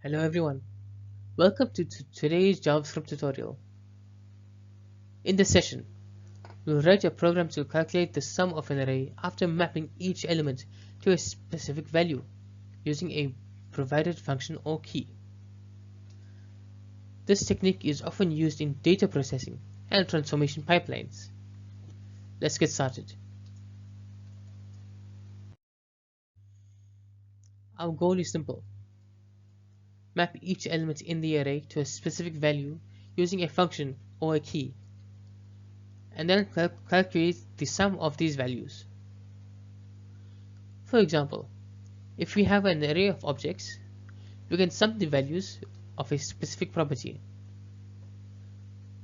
Hello everyone, welcome to today's JavaScript tutorial. In this session, we'll write a program to calculate the sum of an array after mapping each element to a specific value using a provided function or key. This technique is often used in data processing and transformation pipelines. Let's get started. Our goal is simple. Map each element in the array to a specific value using a function or a key, and then calculate the sum of these values. For example, if we have an array of objects, we can sum the values of a specific property.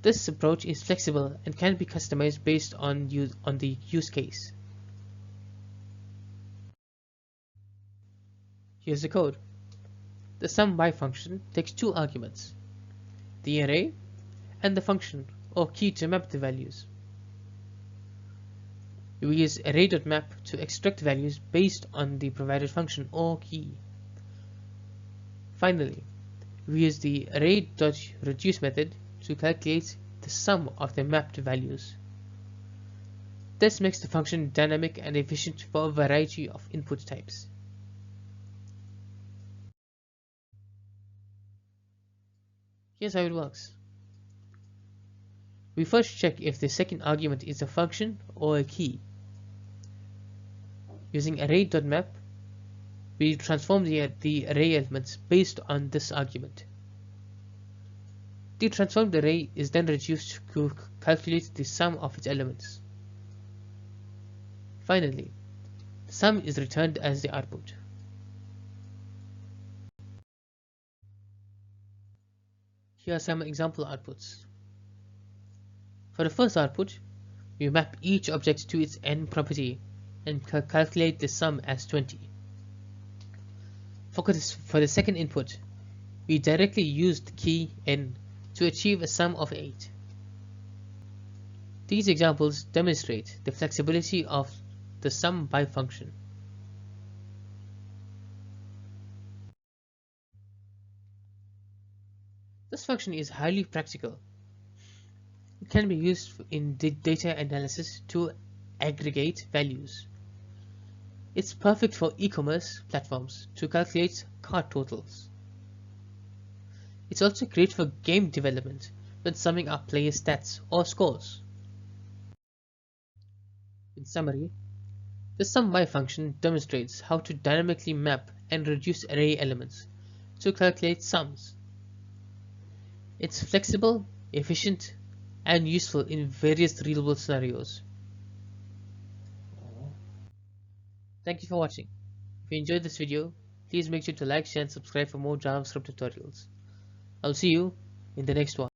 This approach is flexible and can be customized based on the use case. Here's the code. The sum_by function takes two arguments, the array and the function or key to map the values. We use Array.map to extract values based on the provided function or key. Finally, we use the Array.reduce method to calculate the sum of the mapped values. This makes the function dynamic and efficient for a variety of input types. Here's how it works. We first check if the second argument is a function or a key. Using Array.map, we transform the array elements based on this argument. The transformed array is then reduced to calculate the sum of its elements. Finally, the sum is returned as the output. Here are some example outputs. For the first output, we map each object to its n property and calculate the sum as 20. For the second input, we directly use the key n to achieve a sum of 8. These examples demonstrate the flexibility of the sum_by function. This function is highly practical. It can be used in data analysis to aggregate values. It's perfect for e-commerce platforms to calculate cart totals. It's also great for game development when summing up player stats or scores. In summary, the sum_by function demonstrates how to dynamically map and reduce array elements to calculate sums. It's flexible, efficient, and useful in various real-world scenarios. Thank you for watching. If you enjoyed this video, please make sure to like, share, and subscribe for more JavaScript tutorials. I'll see you in the next one.